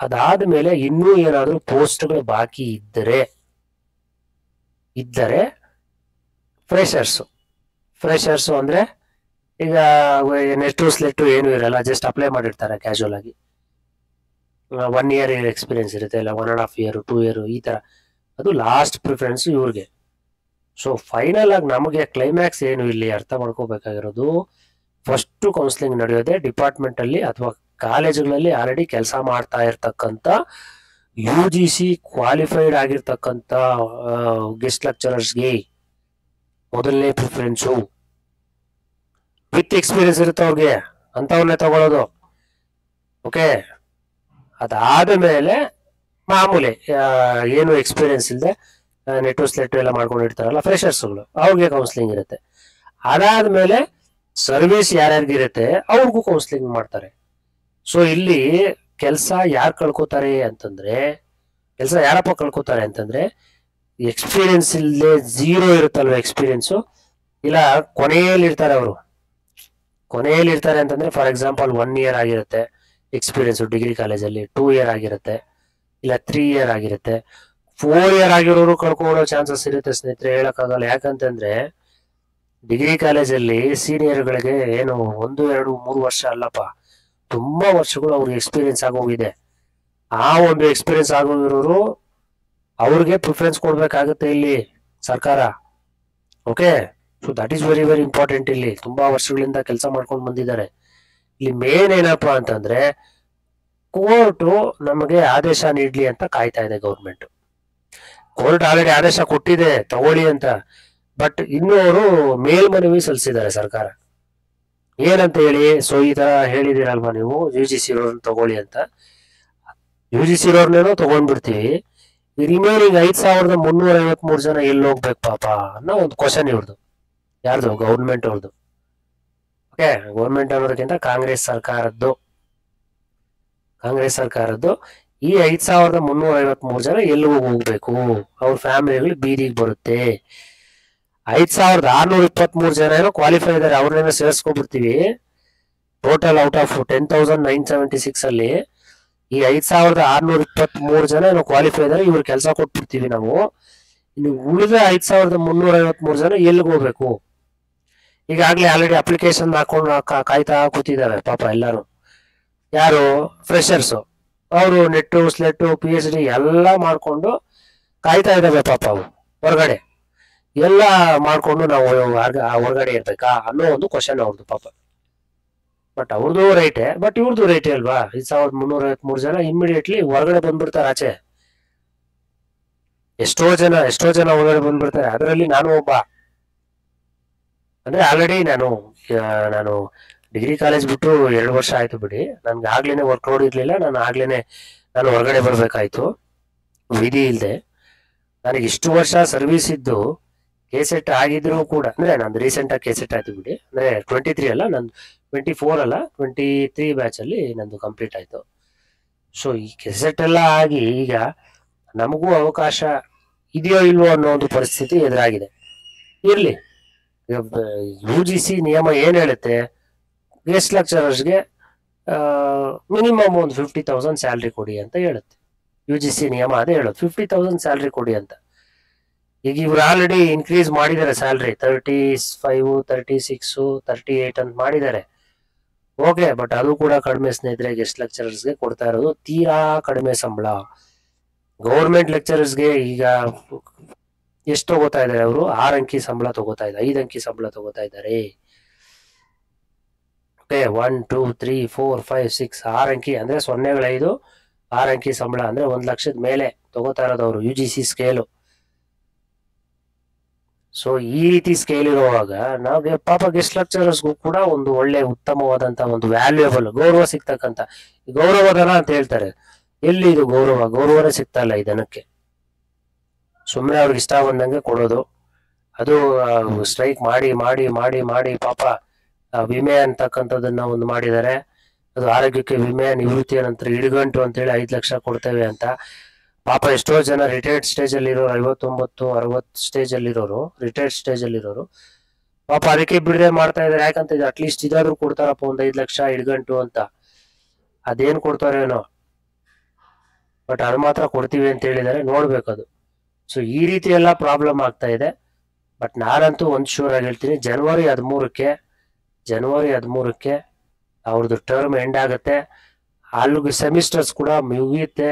ಅದಾದ್ಮೇಲೆ ಇನ್ನೂ ಏನಾದ್ರೂ ಪೋಸ್ಟ್ಗಳು ಬಾಕಿ ಇದ್ದರೆ ಫ್ರೆಶರ್ಸು ಅಂದ್ರೆ ಈಗ ನೆಟ್ಟು ಸ್ಲೆಟ್ಟು ಏನು ಇರಲ್ಲ, ಜಸ್ಟ್ ಅಪ್ಲೈ ಮಾಡಿರ್ತಾರೆ ಕ್ಯಾಶುವಲ್ ಆಗಿ. 1 ಇಯರ್ ಎಕ್ಸ್ಪೀರಿಯನ್ಸ್ ಇರುತ್ತೆ, ಇಲ್ಲ 1.5 ಇಯರ್, 2 ಇಯರ್ ಈ ತರ, ಅದು ಲಾಸ್ಟ್ ಪ್ರಿಫರೆನ್ಸ್ ಇವ್ರಿಗೆ. ಸೊ ಫೈನಲ್ ಆಗಿ ನಮಗೆ ಕ್ಲೈಮ್ಯಾಕ್ಸ್ ಏನು ಇಲ್ಲಿ ಅರ್ಥ ಮಾಡ್ಕೋಬೇಕಾಗಿರೋದು, ಫಸ್ಟ್ ಕೌನ್ಸಿಲಿಂಗ್ ನಡೆಯೋದೆ ಡಿಪಾರ್ಟ್ಮೆಂಟ್ ಅಲ್ಲಿ ಅಥವಾ ಕಾಲೇಜುಗಳಲ್ಲಿ ಆಲ್ರೆಡಿ ಕೆಲಸ ಮಾಡ್ತಾ ಇರ್ತಕ್ಕಂಥ UGC ಕ್ವಾಲಿಫೈಡ್ ಆಗಿರ್ತಕ್ಕಂಥ ಗೆಸ್ಟ್ ಲೆಕ್ಚರರ್ಸ್ಗೆ ಮೊದಲನೇ ಪ್ರಿಫರೆನ್ಸು. ವಿತ್ ಎಕ್ಸ್ಪೀರಿಯನ್ಸ್ ಇರುತ್ತೆ ಅವ್ರಿಗೆ, ಅಂತವನ್ನೇ ತಗೊಳ್ಳೋದು. ಓಕೆ? ಅದಾದ ಮೇಲೆ ಮಾಮೂಲಿ ಏನು ಎಕ್ಸ್ಪೀರಿಯನ್ಸ್ ಇಲ್ಲದೆ ನೆಟ್ಟು ಸ್ಲೆಟ್ಟು ಎಲ್ಲ ಮಾಡ್ಕೊಂಡಿರ್ತಾರಲ್ಲ ಫ್ರೆಶರ್ಸ್ಗಳು, ಅವ್ರಿಗೆ ಕೌನ್ಸಿಲಿಂಗ್ ಇರುತ್ತೆ. ಅದಾದ್ಮೇಲೆ ಸರ್ವಿಸ್ ಯಾರ್ಯಾರಿಗಿರುತ್ತೆ ಅವ್ರಿಗೂ ಕೌನ್ಸಿಲಿಂಗ್ ಮಾಡ್ತಾರೆ. ಸೊ ಇಲ್ಲಿ ಕೆಲಸ ಯಾರು ಕಳ್ಕೊತಾರೆ ಅಂತಂದ್ರೆ, ಯಾರಪ್ಪ ಕಳ್ಕೊತಾರೆ ಅಂತಂದ್ರೆ, ಎಕ್ಸ್ಪೀರಿಯನ್ಸ್ ಇಲ್ಲದೆ ಝೀರೋ ಇರುತ್ತಲ್ವ ಎಕ್ಸ್ಪೀರಿಯನ್ಸು, ಇಲ್ಲ ಕೊನೆಯಲ್ಲಿ ಇರ್ತಾರೆ ಅಂತಂದ್ರೆ, ಫಾರ್ ಎಕ್ಸಾಂಪಲ್ 1 ಇಯರ್ ಆಗಿರುತ್ತೆ ಎಕ್ಸ್ಪೀರಿಯನ್ಸ್ ಡಿಗ್ರಿ ಕಾಲೇಜಲ್ಲಿ, 2 ಇಯರ್ ಆಗಿರುತ್ತೆ, ಇಲ್ಲ 3 ಇಯರ್ ಆಗಿರುತ್ತೆ. 4 ಇಯರ್ ಆಗಿರೋರು ಕಳ್ಕೊಳ್ಳೋ ಚಾನ್ಸಸ್ ಇರುತ್ತೆ ಸ್ನೇಹಿತರೆ, ಹೇಳಕ್ಕಾಗಲ್ಲ. ಯಾಕಂತಂದ್ರೆ ಡಿಗ್ರಿ ಕಾಲೇಜಲ್ಲಿ ಸೀನಿಯರ್ಗಳಿಗೆ ಏನು 1, 2, 3 ವರ್ಷ ಅಲ್ಲಪ್ಪ, ತುಂಬಾ ವರ್ಷಗಳು ಅವ್ರಿಗೆ ಎಕ್ಸ್ಪೀರಿಯನ್ಸ್ ಆಗೋಗಿದೆ. ಆ ಒಂದು ಎಕ್ಸ್ಪೀರಿಯನ್ಸ್ ಆಗೋಗಿರೋರು ಅವ್ರಿಗೆ ಪ್ರಿಫರೆನ್ಸ್ ಕೊಡ್ಬೇಕಾಗುತ್ತೆ ಇಲ್ಲಿ ಸರ್ಕಾರ. Okay? So that is very very important. ಇಲ್ಲಿ ತುಂಬಾ ವರ್ಷಗಳಿಂದ ಕೆಲಸ ಮಾಡ್ಕೊಂಡು ಬಂದಿದ್ದಾರೆ. ಇಲ್ಲಿ ಮೇನ್ ಏನಪ್ಪಾ ಅಂತಂದ್ರೆ, ಕೋರ್ಟು ನಮಗೆ ಆದೇಶ ನೀಡ್ಲಿ ಅಂತ ಕಾಯ್ತಾ ಇದೆ ಗೌರ್ಮೆಂಟ್. ಕೋರ್ಟ್ ಆಲ್ರೆಡಿ ಆದೇಶ ಕೊಟ್ಟಿದೆ ತಗೊಳ್ಳಿ ಅಂತ, ಬಟ್ ಇನ್ನೂ ಅವರು ಮೇಲ್ಮನವಿ ಸಲ್ಲಿಸಿದ್ದಾರೆ ಸರ್ಕಾರ. ಏನಂತ ಹೇಳಿ, ಸೊ ಈ ತರ ಹೇಳಿದಿರಲ್ವಾ ನೀವು UGC ಇರೋರ್ನ ತಗೊಳ್ಳಿ ಅಂತ. UGC ಇರೋರ್ನೇನೋ ತಗೊಂಡ್ಬಿಡ್ತೀವಿ, ಈ ರಿಮೈನಿಂಗ್ 5353 ಜನ ಎಲ್ಲಿ ಹೋಗ್ಬೇಕು ಪಾಪ ಅನ್ನೋ ಒಂದು ಕ್ವಶನ್ ಇವ್ರದ್ದು. ಯಾರ್ದು? ಗೌರ್ಮೆಂಟ್ ಅವ್ರದ್ದು. ಓಕೆ? ಗೌರ್ಮೆಂಟ್ ಅನ್ನೋದಕ್ಕಿಂತ ಕಾಂಗ್ರೆಸ್ ಸರ್ಕಾರದ್ದು ಈ 5353 ಜನ ಎಲ್ಲಿಗೂ ಹೋಗ್ಬೇಕು, ಅವ್ರ ಫ್ಯಾಮಿಲಿಗಳು ಬೀದಿಗೆ ಬರುತ್ತೆ. 5623 ಜನ ಏನೋ ಕ್ವಾಲಿಫೈ ಇದಾರೆ, ಅವ್ರನ್ನೇನೋ ಸೇರಿಸ್ಕೊಂಡ್ಬಿಡ್ತೀವಿ. ಟೋಟಲ್ ಔಟ್ ಆಫ್ 10,976 ಅಲ್ಲಿ ಈ 5623 ಜನ ಏನೋ ಕ್ವಾಲಿಫೈ ಇದಾರೆ, ಇವ್ರ ಕೆಲಸ ಕೊಟ್ಬಿಡ್ತೀವಿ ನಾವು. ಇನ್ನು ಉಳಿದ 5353 ಜನ ಎಲ್ಲಿಗೆ ಹೋಗ್ಬೇಕು? ಈಗಾಗ್ಲೇ ಆಲ್ರೆಡಿ ಅಪ್ಲಿಕೇಶನ್ ಹಾಕೊಂಡು ಕಾಯ್ತಾ ಕೂತಿದ್ದಾರೆ ಪಾಪ ಎಲ್ಲಾರು. ಯಾರು? ಫ್ರೆಶರ್ಸ್. ಅವರು ನೆಟ್ಟು ಸ್ಲೆಟ್ಟು PhD ಎಲ್ಲ ಮಾಡ್ಕೊಂಡು ಕಾಯ್ತಾ ಇದ್ದಾವೆ ಪಾಪ. ಅವು ಹೊರಗಡೆ ಎಲ್ಲ ಮಾಡ್ಕೊಂಡು ನಾವು ಹೊರಗಡೆ ಇರ್ಬೇಕಾ ಅನ್ನೋ ಒಂದು ಕ್ವಶನ್ ಅವ್ರದ್ದು ಪಾಪ. ಬಟ್ ಅವ್ರದ್ದು ರೈಟೇ, ಬಟ್ ಇವ್ರದ್ದು ರೈಟೇ ಅಲ್ವಾ? 5353 ಜನ ಇಮಿಡಿಯೇಟ್ಲಿ ಹೊರಗಡೆ ಬಂದ್ಬಿಡ್ತಾರೆ ಆಚೆ. ಎಷ್ಟೋ ಜನ ಹೊರಗಡೆ ಬಂದ್ಬಿಡ್ತಾರೆ, ಅದರಲ್ಲಿ ನಾನು ಒಬ್ಬ. ಅಂದ್ರೆ ಆಲ್ರೆಡಿ ನಾನು ಡಿಗ್ರಿ ಕಾಲೇಜ್ ಬಿಟ್ಟು 2 ವರ್ಷ ಆಯ್ತು ಬಿಡಿ. ನನ್ಗೆ ಆಗ್ಲೇನೆ ವರ್ಕ್ ಲೋಡ್ ಇರ್ಲಿಲ್ಲ. ನಾನು ಹೊರಗಡೆ ಬರ್ಬೇಕಾಯ್ತು ವಿಧಿ ಇಲ್ಲದೆ. ನನಗೆ ಇಷ್ಟು ವರ್ಷ ಸರ್ವಿಸ್ ಇದ್ದು ಕೆಸೆಟ್ ಆಗಿದ್ರು ಕೂಡ, ಅಂದ್ರೆ ನಂದು ರೀಸೆಂಟ್ ಆಗಿ ಕೆಸೆಟ್ ಆಯ್ತು ಬಿಡಿ. ಅಂದ್ರೆ 23 ಅಲ್ಲ, ನಂದು 24 ಅಲ್ಲ 23 ಬ್ಯಾಚ್ ಅಲ್ಲಿ ನಂದು ಕಂಪ್ಲೀಟ್ ಆಯ್ತು. ಸೊ ಈ ಕೆಸೆಟ್ ಎಲ್ಲ ಆಗಿ ಈಗ ನಮಗೂ ಅವಕಾಶ ಇದೆಯೋ ಇಲ್ವೋ ಅನ್ನೋ ಒಂದು ಪರಿಸ್ಥಿತಿ ಎದುರಾಗಿದೆ. ಇರ್ಲಿ, UGC ನಿಯಮ ಏನ್ ಹೇಳುತ್ತೆ, ಗೆಸ್ಟ್ ಲೆಕ್ಚರರ್ಸ್ಗೆ ಮಿನಿಮಮ್ ಒಂದು 50,000 ಸ್ಯಾಲ್ರಿ ಕೊಡಿ ಅಂತ ಹೇಳುತ್ತೆ. UGC ನಿಯಮ ಅದೇ ಹೇಳೋದು, 50,000 ಸ್ಯಾಲ್ರಿ ಕೊಡಿ ಅಂತ. ಈಗ ಇವ್ರು ಆಲ್ರೆಡಿ ಇನ್ಕ್ರೀಸ್ ಮಾಡಿದ್ದಾರೆ ಸ್ಯಾಲ್ರಿ, 35, 36, 38 ಅಂತ ಮಾಡಿದ್ದಾರೆ. ಓಕೆ, ಬಟ್ ಅದು ಕೂಡ ಕಡಿಮೆ ಸ್ನೇಹಿತರೆ. ಗೆಸ್ಟ್ ಲೆಕ್ಚರರ್ಸ್ಗೆ ಕೊಡ್ತಾ ಇರೋದು ತೀರಾ ಕಡಿಮೆ ಸಂಬಳ. ಗೌರ್ಮೆಂಟ್ ಲೆಕ್ಚರರ್ಸ್ಗೆ ಈಗ ಎಷ್ಟು ತಗೋತಾ ಇದ್ದಾರೆ ಅವರು? 6 ಅಂಕಿ ಸಂಬಳ ತಗೋತಾ ಇದ್ದಾರೆ, 5 ಅಂಕಿ ಸಂಬಳ ತಗೋತಾ ಇದ್ದಾರೆ. ಓಕೆ, 1, 2, 3, 4, 5, 6, 6 ಅಂಕಿ ಅಂದ್ರೆ 0.5, 6 ಅಂಕಿ ಸಂಬಳ ಅಂದ್ರೆ 1 ಲಕ್ಷದ ಮೇಲೆ ತಗೋತಾ ಇರೋದು ಅವರು UGC ಸ್ಕೇಲು. ಸೊ ಈ ರೀತಿ ಸ್ಕೇಲ್ ಇರುವಾಗ ನಾವು ಪಾಪ ಗೆಸ್ಟ್ ಲೆಕ್ಚರರ್ಸ್ಗೂ ಕೂಡ ಒಂದು ಒಳ್ಳೆ ಉತ್ತಮವಾದಂತ ಒಂದು ವ್ಯಾಲ್ಯೂಯಬಲ್ ಗೌರವ ಸಿಗ್ತಕ್ಕಂತ, ಗೌರವಧನ ಅಂತ ಹೇಳ್ತಾರೆ. ಎಲ್ಲಿ ಇದು ಗೌರವನೇ ಸಿಗ್ತಾ ಇಲ್ಲ ಈ ದನಕ್ಕೆ. ಸುಮ್ಮನೆ ಅವ್ರಿಗೆ ಇಷ್ಟ ಬಂದಂಗೆ ಕೊಡೋದು. ಅದು ಸ್ಟ್ರೈಕ್ ಮಾಡಿ ಮಾಡಿ ಮಾಡಿ ಮಾಡಿ ಪಾಪ ವಿಮೆ ಅಂತಕ್ಕಂಥದ್ದನ್ನ ಒಂದು ಮಾಡಿದ್ದಾರೆ. ಅದು ಆರೋಗ್ಯಕ್ಕೆ ವಿಮೆ, ನಿವೃತ್ತಿಯ ನಂತರ ಇಡುಗಂಟು ಅಂತೇಳಿ 5 ಲಕ್ಷ ಕೊಡ್ತೇವೆ ಅಂತ. ಪಾಪ ಎಷ್ಟೋ ಜನ ರಿಟೈರ್ಡ್ ಸ್ಟೇಜ್ ಅಲ್ಲಿ ಇರೋರು, 59, 60 ಸ್ಟೇಜ್ ಅಲ್ಲಿ ಇರೋರು, ರಿಟೈರ್ಡ್ ಸ್ಟೇಜ್ ಅಲ್ಲಿ ಇರೋರು ಪಾಪ ಅದಕ್ಕೆ ಬಿಡದೆ ಮಾಡ್ತಾ ಇದಾರೆ. ಯಾಕಂತ ಅಟ್ಲೀಸ್ಟ್ ಇದಾದ್ರು ಕೊಡ್ತಾರಪ್ಪ, ಒಂದು 5 ಲಕ್ಷ ಇಡುಗಂಟು ಅಂತ. ಅದೇನ್ ಕೊಡ್ತಾರೇನೋ, ಬಟ್ ಅದು ಮಾತ್ರ ಕೊಡ್ತೀವಿ ಅಂತ ಹೇಳಿದಾರೆ, ನೋಡ್ಬೇಕದು. ಸೊ ಈ ರೀತಿ ಎಲ್ಲ ಪ್ರಾಬ್ಲಮ್ ಆಗ್ತಾ ಇದೆ. ಬಟ್ ನಾನಂತೂ ಒಂದ್ ಶೂರ್ ಆಗಿ ಹೇಳ್ತೀನಿ, ಜನವರಿ 13ಕ್ಕೆ ಅವ್ರದ್ದು ಟರ್ಮ್ ಎಂಡ್ ಆಗುತ್ತೆ. ಅಲ್ಲಿಗೆ ಸೆಮಿಸ್ಟರ್ಸ್ ಕೂಡ ಮುಗಿಯುತ್ತೆ.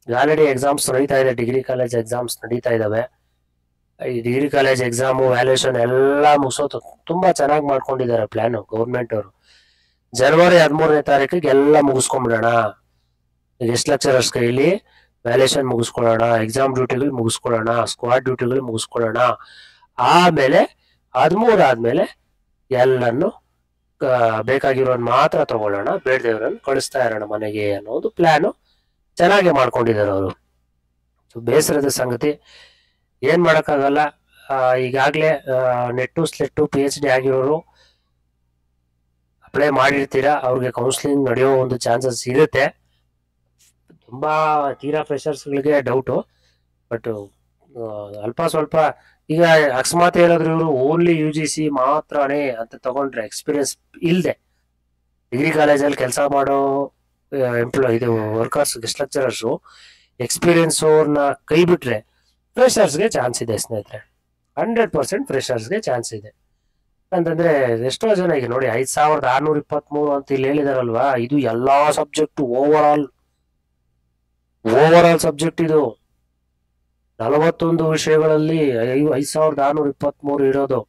ಆಲ್ರೆಡಿ ಎಕ್ಸಾಮ್ಸ್ ನಡೀತಾ ಇದೆ, ಡಿಗ್ರಿ ಕಾಲೇಜ್ ಎಕ್ಸಾಮ್ಸ್ ನಡೀತಾ ಇದಾವೆ. ಈ ಡಿಗ್ರಿ ಕಾಲೇಜ್ ಎಕ್ಸಾಮು, ವ್ಯಾಲ್ಯೂಯೇಷನ್ ಎಲ್ಲ ಮುಗಿಸೋದು ತುಂಬಾ ಚೆನ್ನಾಗಿ ಮಾಡ್ಕೊಂಡಿದ್ದಾರೆ ಪ್ಲಾನ್ ಗೌರ್ಮೆಂಟ್ ಅವರು. ಜನವರಿ 13ನೇ ತಾರೀಕಿಗೆ ಎಲ್ಲ ಮುಗಿಸ್ಕೊಂಡ್ಬಿಡೋಣ. ಗೆಸ್ಟ್ ಲೆಕ್ಚರರ್ಸ್ ಕೈಲಿ ವ್ಯಾಲ್ಯೂಯೇಷನ್ ಮುಗಿಸ್ಕೊಳ್ಳೋಣ, ಎಕ್ಸಾಮ್ ಡ್ಯೂಟಿಗಳು ಮುಗಿಸ್ಕೊಳ್ಳೋಣ, ಸ್ಕ್ವಾಡ್ ಡ್ಯೂಟಿಗಳು ಮುಗಿಸ್ಕೊಳ್ಳೋಣ. ಆಮೇಲೆ 13 ಆದ್ಮೇಲೆ ಎಲ್ಲನ್ನು ಬೇಕಾಗಿರೋನ್ ಮಾತ್ರ ತಗೊಳ್ಳೋಣ, ಬೇಡದೇವ್ರನ್ನ ಕಳಿಸ್ತಾ ಇರೋಣ ಮನೆಗೆ ಅನ್ನೋದು ಪ್ಲಾನು ಚೆನ್ನಾಗಿ ಮಾಡ್ಕೊಂಡಿದ್ದಾರೆ ಅವರು. ಬೇಸರದ ಸಂಗತಿ, ಏನ್ ಮಾಡಕ್ಕಾಗಲ್ಲ. ಈಗಾಗ್ಲೇ ನೆಟ್ಟು ಸ್ಲೆಟ್ಟು PhD ಆಗಿರೋರು ಅಪ್ಲೈ ಮಾಡಿರ್ತೀರಾ, ಅವ್ರಿಗೆ ಕೌನ್ಸಿಲಿಂಗ್ ನಡೆಯೋ ಒಂದು ಚಾನ್ಸಸ್ ಇರುತ್ತೆ. ತುಂಬಾ ತೀರಾ ಫ್ರೆಷರ್ಸ್ಗಳಿಗೆ ಡೌಟು, ಬಟ್ ಅಲ್ಪ ಸ್ವಲ್ಪ ಈಗ ಅಕಸ್ಮಾತ್ ಏನಾದ್ರು ಇವರು ಓನ್ಲಿ UGC ಮಾತ್ರನೇ ಅಂತ ತಗೊಂಡ್ರೆ, ಎಕ್ಸ್ಪೀರಿಯನ್ಸ್ ಇಲ್ಲದೆ ಡಿಗ್ರಿ ಕಾಲೇಜಲ್ಲಿ ಕೆಲಸ ಮಾಡೋ ಇದು ವರ್ಕರ್ಸ್, ಗೆಸ್ಟ್ ಲೆಕ್ಚರರ್ಸು ಎಕ್ಸ್ಪೀರಿಯನ್ಸ್ ಅವ್ರನ್ನ ಕೈ ಬಿಟ್ರೆ ಫ್ರೆಷರ್ಸ್ಗೆ ಚಾನ್ಸ್ ಇದೆ ಸ್ನೇಹಿತರೆ. 100% ಫ್ರೆಷರ್ಸ್ಗೆ ಚಾನ್ಸ್ ಇದೆ. ಅಂತಂದ್ರೆ ಎಷ್ಟೋ ಜನ ಈಗ ನೋಡಿ 5,623 ಅಂತ ಇಲ್ಲಿ ಹೇಳಿದಾರಲ್ವಾ, ಇದು ಎಲ್ಲಾ ಸಬ್ಜೆಕ್ಟ್ ಓವರ್ ಆಲ್ ಸಬ್ಜೆಕ್ಟ್. ಇದು 41 ವಿಷಯಗಳಲ್ಲಿ 5,623 ಇರೋದು.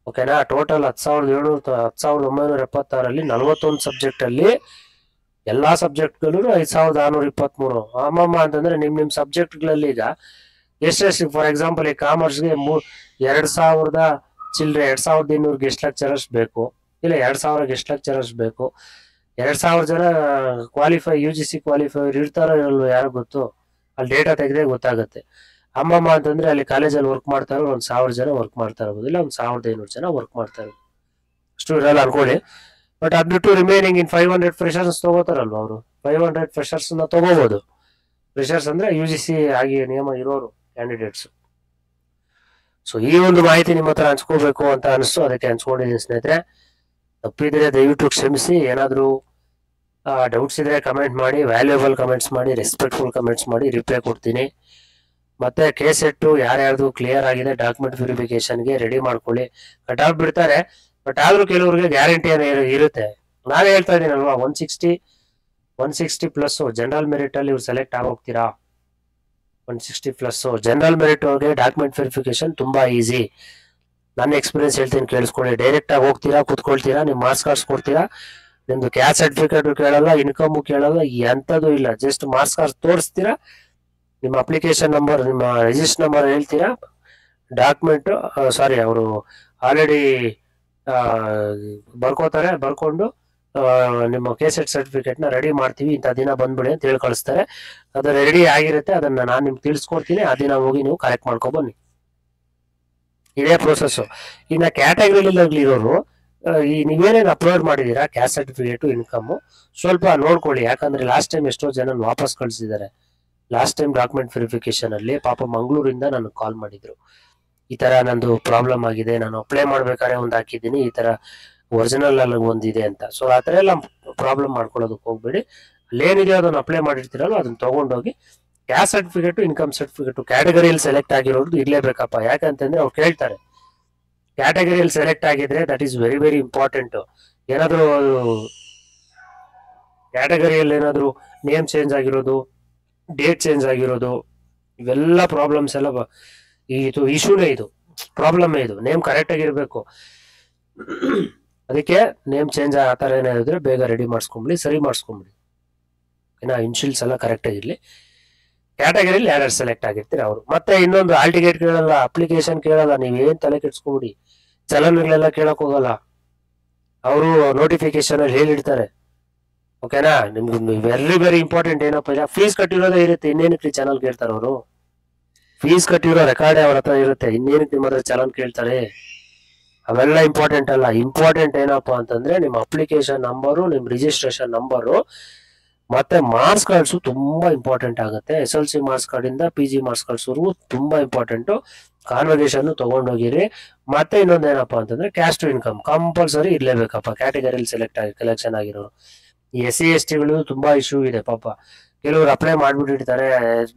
ಓಕೆನಾ? ಟೋಟಲ್ 10,976 41 ಸಬ್ಜೆಕ್ಟ್ ಅಲ್ಲಿ ಎಲ್ಲಾ ಸಬ್ಜೆಕ್ಟ್ಗಳು 5,623. ಅಮ್ಮಮ್ಮ ಅಂತಂದ್ರೆ ನಿಮ್ ಸಬ್ಜೆಕ್ಟ್ಗಳಲ್ಲಿ ಈಗ ಎಷ್ಟೆಷ್ಟು, ಫಾರ್ ಎಕ್ಸಾಂಪಲ್ ಈ ಕಾಮರ್ಸ್ಗೆ 2,000 ಚಿಲ್ಡ್ರೆ 2,200 ಗೆಸ್ಟ್ ಲೆಕ್ಚರರ್ಸ್ ಬೇಕು, ಇಲ್ಲ 2,000 ಗೆಸ್ಟ್ ಲೆಕ್ಚರರ್ಸ್ ಬೇಕು. 2,000 ಜನ UGC ಕ್ವಾಲಿಫೈರ್ ಇರ್ತಾರೋ ಇರಲ್ವೋ ಯಾರು ಗೊತ್ತು, ಅಲ್ಲಿ ಡೇಟಾ ತೆಗೆದೇ ಗೊತ್ತಾಗುತ್ತೆ. ಅಮ್ಮಮ್ಮ ಅಂತಂದ್ರೆ ಅಲ್ಲಿ ಕಾಲೇಜಲ್ಲಿ ವರ್ಕ್ ಮಾಡ್ತಾರೋ 1,000 ಜನ ವರ್ಕ್ ಮಾಡ್ತಾ ಇರ್ಬೋದು, ಇಲ್ಲ 1,500 ಜನ ವರ್ಕ್ ಮಾಡ್ತಾ ಇರ್ಬೋದು, ಅಷ್ಟು ಇರಲ್ಲ ಅನ್ಕೊಳ್ಳಿ. ಬಟ್ ಅದ್ ಬಿಟ್ಟು ರಿಮೈನಿಂಗ್ ಇನ್ 500 ಫ್ರೆಷರ್ಸ್ ತಗೋತಾರಲ್ವ ಅವರು, 500 ಫ್ರೆಷರ್ಸ್ ನ ತಗೋಬಹುದು. ಫ್ರೆಷರ್ಸ್ ಅಂದ್ರೆ UGC ಆಗಿ ನಿಯಮ ಇರೋರು ಕ್ಯಾಂಡಿಡೇಟ್ಸ್. ಸೊ ಈ ಒಂದು ಮಾಹಿತಿ ನಿಮ್ಮ ಹತ್ರ ಹಂಚ್ಕೋಬೇಕು ಅಂತ ಅನಿಸ್ತು, ಅದಕ್ಕೆ ಹಂಚ್ಕೊಂಡಿದ್ದೀನಿ ಸ್ನೇಹಿತರೆ. ತಪ್ಪಿದ್ರೆ ದಯವಿಟ್ಟು ಕ್ಷಮಿಸಿ. ಏನಾದ್ರು ಡೌಟ್ಸ್ ಇದ್ರೆ ಕಮೆಂಟ್ ಮಾಡಿ, ವ್ಯಾಲ್ಯೂಯಬಲ್ ಕಮೆಂಟ್ಸ್ ಮಾಡಿ, ರೆಸ್ಪೆಕ್ಟ್ಫುಲ್ ಕಮೆಂಟ್ಸ್ ಮಾಡಿ, ರಿಪ್ಲೈ ಕೊಡ್ತೀನಿ. ಮತ್ತೆ ಕೇಸೆಟ್ಟು ಯಾರ್ಯಾರ್ದು ಕ್ಲಿಯರ್ ಆಗಿದೆ ಡಾಕ್ಯುಮೆಂಟ್ ವೆರಿಫಿಕೇಶನ್ಗೆ ರೆಡಿ ಮಾಡ್ಕೊಳ್ಳಿ. ಕಟ್ ಆಫ್ ಬಿಡ್ತಾರೆ, ಬಟ್ ಆದ್ರೂ ಕೆಲವರಿಗೆ ಗ್ಯಾರಂಟಿ ಇರುತ್ತೆ. ನಾನೇ ಹೇಳ್ತಾ ಇದ್ದೀನಲ್ವಾ, 160 ಪ್ಲಸ್ ಜನರಲ್ ಮೆರಿಟ್ ಅಲ್ಲಿ ಇವ್ರು ಸೆಲೆಕ್ಟ್ ಆಗೋಗ್ತೀರಾ. 160 ಪ್ಲಸ್ ಜನರಲ್ ಮೆರಿಟ್ ಅವ್ರಿಗೆ ಡಾಕ್ಯುಮೆಂಟ್ ವೆರಿಫಿಕೇಶನ್ ತುಂಬಾ ಈಸಿ. ನನ್ನ ಎಕ್ಸ್ಪೀರಿಯನ್ಸ್ ಹೇಳ್ತೀನಿ, ಕೇಳಿಸ್ಕೊಳ್ಳಿ. ಡೈರೆಕ್ಟ್ ಆಗಿ ಹೋಗ್ತೀರಾ, ಕುತ್ಕೊಳ್ತೀರಾ, ನಿಮ್ ಮಾರ್ಕ್ಸ್ ಕಾರ್ಡ್ಸ್ ಕೊಡ್ತೀರಾ, ನಿಮ್ದು ಕ್ಯಾಸ್ಟ್ ಸರ್ಟಿಫಿಕೇಟ್ ಕೇಳಲ್ಲ, ಇನ್ಕಮ್ ಕೇಳಲ್ಲ, ಎಂತದ್ದು ಇಲ್ಲ. ಜಸ್ಟ್ ಮಾರ್ಕ್ಸ್ ಕಾರ್ಡ್ಸ್ ತೋರಿಸ್ತೀರಾ, ನಿಮ್ಮ ಅಪ್ಲಿಕೇಶನ್ ನಂಬರ್, ನಿಮ್ಮ ರಿಜಿಸ್ಟರ್ ನಂಬರ್ ಹೇಳ್ತೀರಾ, ಡಾಕ್ಯುಮೆಂಟ್ ಅವರು ಆಲ್ರೆಡಿ ಬರ್ಕೋತಾರೆ. ಬರ್ಕೊಂಡು ನಿಮ್ಮ ಕೆಸೆಟ್ ಸರ್ಟಿಫಿಕೇಟ್ ನ ರೆಡಿ ಮಾಡ್ತೀವಿ, ಇಂಥ ದಿನ ಬಂದ್ಬಿಡಿ ಅಂತ ಹೇಳಿ ಕಳಿಸ್ತಾರೆ. ಅದು ರೆಡಿ ಆಗಿರುತ್ತೆ, ಅದನ್ನ ನಾನು ನಿಮ್ಗೆ ತಿಳಿಸ್ಕೊಡ್ತೀನಿ. ಆ ದಿನ ಹೋಗಿ ನೀವು ಕಲೆಕ್ಟ್ ಮಾಡ್ಕೊ ಬನ್ನಿ. ಇದೇ ಪ್ರೋಸೆಸ್. ಇನ್ನ ಕ್ಯಾಟಗರಿಲಿ ಇರೋರು ಈ ನೀವೇನೇನು ಅಪ್ಲೋಡ್ ಮಾಡಿದೀರಾ ಕ್ಯಾಸ್ಟ್ ಸರ್ಟಿಫಿಕೇಟ್, ಇನ್ಕಮ್ ಸ್ವಲ್ಪ ನೋಡ್ಕೊಳ್ಳಿ. ಯಾಕಂದ್ರೆ ಲಾಸ್ಟ್ ಟೈಮ್ ಎಷ್ಟೋ ಜನ ವಾಪಸ್ ಕಳಿಸಿದ್ದಾರೆ. ಲಾಸ್ಟ್ ಟೈಮ್ ಡಾಕ್ಯುಮೆಂಟ್ ವೆರಿಫಿಕೇಶನ್ ಅಲ್ಲಿ ಪಾಪ ಮಂಗಳೂರಿಂದ ನನಗೆ ಕಾಲ್ ಮಾಡಿದ್ರು, ಈ ತರ ನಂದು ಪ್ರಾಬ್ಲಮ್ ಆಗಿದೆ, ನಾನು ಅಪ್ಲೈ ಮಾಡ್ಬೇಕಾದ್ರೆ ಒಂದು ಹಾಕಿದ್ದೀನಿ, ಈ ತರ ಒರಿಜಿನಲ್ ಅಲ್ಲಿ ಒಂದಿದೆ ಅಂತ. ಸೊ ಆ ತರ ಎಲ್ಲ ಪ್ರಾಬ್ಲಮ್ ಮಾಡ್ಕೊಳ್ಳೋದಕ್ಕೆ ಹೋಗ್ಬೇಡಿ. ಅಲ್ಲೇನಿದೆಯೋ ಅದನ್ನ ಅಪ್ಲೈ ಮಾಡಿರ್ತೀರಲ್ಲ ಅದನ್ನ ತಗೊಂಡೋಗಿ ಕ್ಯಾಸ್ಟ್ ಸರ್ಟಿಫಿಕೇಟ್, ಇನ್ಕಮ್ ಸರ್ಟಿಫಿಕೇಟ್ ಕ್ಯಾಟಗರಿಯಲ್ಲಿ ಸೆಲೆಕ್ಟ್ ಆಗಿರೋದು ಇರ್ಲೇಬೇಕಪ್ಪ. ಯಾಕಂತಂದ್ರೆ ಅವ್ರು ಕೇಳ್ತಾರೆ, ಕ್ಯಾಟಗರಿಯಲ್ಲಿ ಸೆಲೆಕ್ಟ್ ಆಗಿದ್ರೆ that is very very important. ಏನಾದ್ರು ಕ್ಯಾಟಗರಿಯಲ್ಲಿ ಏನಾದ್ರು ನೇಮ್ ಚೇಂಜ್ ಆಗಿರೋದು, ಡೇಟ್ ಚೇಂಜ್ ಆಗಿರೋದು, ಇವೆಲ್ಲ ಪ್ರಾಬ್ಲಮ್ಸ್ ಎಲ್ಲ ಇದು ಇಶ್ಯೂನೇ, ಇದು ಪ್ರಾಬ್ಲಮ್. ಇದು ನೇಮ್ ಕರೆಕ್ಟ್ ಆಗಿರ್ಬೇಕು. ಅದಕ್ಕೆ ನೇಮ್ ಚೇಂಜ್ ಆ ಥರ ಏನಾದ್ರೆ ಬೇಗ ರೆಡಿ ಮಾಡಿಸ್ಕೊಂಬಿಡಿ, ಸರಿ ಮಾಡಿಸ್ಕೊಂಬಿಡಿ. ಏನ ಇನ್ಶಿಯಲ್ಸ್ ಎಲ್ಲ ಕರೆಕ್ಟ್ ಆಗಿರ್ಲಿ. ಕ್ಯಾಟಗರಿಯಲ್ಲಿ ಯಾರ್ಯಾರು ಸೆಲೆಕ್ಟ್ ಆಗಿರ್ತೀರ ಅವರು. ಮತ್ತೆ ಇನ್ನೊಂದು ಹಾಲ್ ಟಿಕೆಟ್ ಕೇಳಲ್ಲ, ಅಪ್ಲಿಕೇಶನ್ ಕೇಳಲ್ಲ, ನೀವೇನ್ ತಲೆ ಕೆಡ್ಸ್ಕೊಂಬಿಡಿ. ಚಲನ್ಗಳೆಲ್ಲ ಕೇಳಕ್ ಹೋಗಲ್ಲ, ಅವರು ನೋಟಿಫಿಕೇಶನ್ ಅಲ್ಲಿ ಹೇಳಿರ್ತಾರೆ. ಓಕೆನಾ? ನಿಮ್ಗೆ ವೆರಿ ವೆರಿ ಇಂಪಾರ್ಟೆಂಟ್ ಏನಪ್ಪ ಇಲ್ಲ, ಫೀಸ್ ಕಟ್ಟಿರೋದೇ ಇರುತ್ತೆ. ಇನ್ನೇನಕ್ಕೆ ಚಾನಲ್ ಕೇಳ್ತಾರೆ ಅವರು? ಫೀಸ್ ಕಟ್ಟಿರೋ ರೆಕಾರ್ಡ್ ಅವ್ರ ಹತ್ರ ಇರುತ್ತೆ, ಇನ್ನೇನಕ್ಕೆ ನಿಮ್ಮ ಹತ್ರ ಚಾನಲ್ ಕೇಳ್ತಾರೆ? ಅವೆಲ್ಲ ಇಂಪಾರ್ಟೆಂಟ್ ಅಲ್ಲ. ಇಂಪಾರ್ಟೆಂಟ್ ಏನಪ್ಪಾ ಅಂತಂದ್ರೆ ನಿಮ್ಮ ಅಪ್ಲಿಕೇಶನ್ ನಂಬರು, ನಿಮ್ ರಿಜಿಸ್ಟ್ರೇಷನ್ ನಂಬರು, ಮತ್ತೆ ಮಾರ್ಕ್ಸ್ ಕಾರ್ಡ್ಸ್ ತುಂಬಾ ಇಂಪಾರ್ಟೆಂಟ್ ಆಗುತ್ತೆ. SLC ಮಾರ್ಕ್ಸ್ ಕಾರ್ಡ್ ಇಂದ PG ಮಾರ್ಕ್ಸ್ ಕಾರ್ಡ್ಸ್ವರೆಗೂ ತುಂಬಾ ಇಂಪಾರ್ಟೆಂಟ್. ಕಾನ್ವರ್ಸೇಷನ್ ತಗೊಂಡೋಗಿರಿ. ಮತ್ತೆ ಇನ್ನೊಂದು ಏನಪ್ಪಾ ಅಂತಂದ್ರೆ ಕ್ಯಾಸ್ಟ್ ಇನ್ಕಮ್ ಕಂಪಲ್ಸರಿ ಇರ್ಲೇಬೇಕಪ್ಪ, ಕ್ಯಾಟಗರಿಯಲ್ಲಿ ಸೆಲೆಕ್ಷನ್ ಆಗಿರೋರು. ಈ SC ST ಗಳು ತುಂಬಾ ಇಶ್ಯೂ ಇದೆ ಪಾಪ. ಕೆಲವರು ಅಪ್ಲೈ ಮಾಡ್ಬಿಟ್ಟಿರ್ತಾರೆ,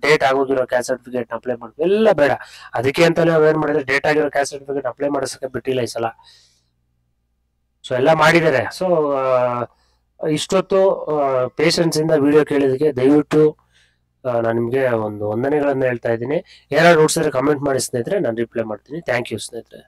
ಡೇಟ್ ಆಗೋಗಿರೋ ಕ್ಯಾಸ್ಟ್ ಸರ್ಟಿಫಿಕೇಟ್ ಅಪ್ಲೈ ಮಾಡ್ಬೇಕು, ಎಲ್ಲ ಬೇಡ. ಅದಕ್ಕೆ ಅಂತಾನೆ ನಾವೇನ್ ಮಾಡಿದ್ರೆ ಡೇಟ್ ಆಗಿರೋ ಕ್ಯಾಸ್ಟ್ ಸರ್ಟಿಫಿಕೇಟ್ ಅಪ್ಲೈ ಮಾಡಿಸಕ್ಕೆ ಬಿಟ್ಟಿಲ್ಲ ಈ ಸಲ. ಸೊ ಎಲ್ಲ ಮಾಡಿದ್ದಾರೆ. ಸೊ ಇಷ್ಟೊತ್ತು ಪೇಷನ್ಸ್ ಇಂದ ವಿಡಿಯೋ ಕೇಳಿದಕ್ಕೆ ದಯವಿಟ್ಟು ನಾನು ನಿಮ್ಗೆ ಒಂದು ವಂದನೆಗಳನ್ನ ಹೇಳ್ತಾ ಇದ್ದೀನಿ. ಏನಾದ್ರು ನೋಡ್ಸಿದ್ರೆ ಕಮೆಂಟ್ ಮಾಡಿ ಸ್ನೇಹಿತರೆ, ನಾನು ರಿಪ್ಲೈ ಮಾಡ್ತೀನಿ. ಥ್ಯಾಂಕ್ ಯು ಸ್ನೇಹಿತರೆ.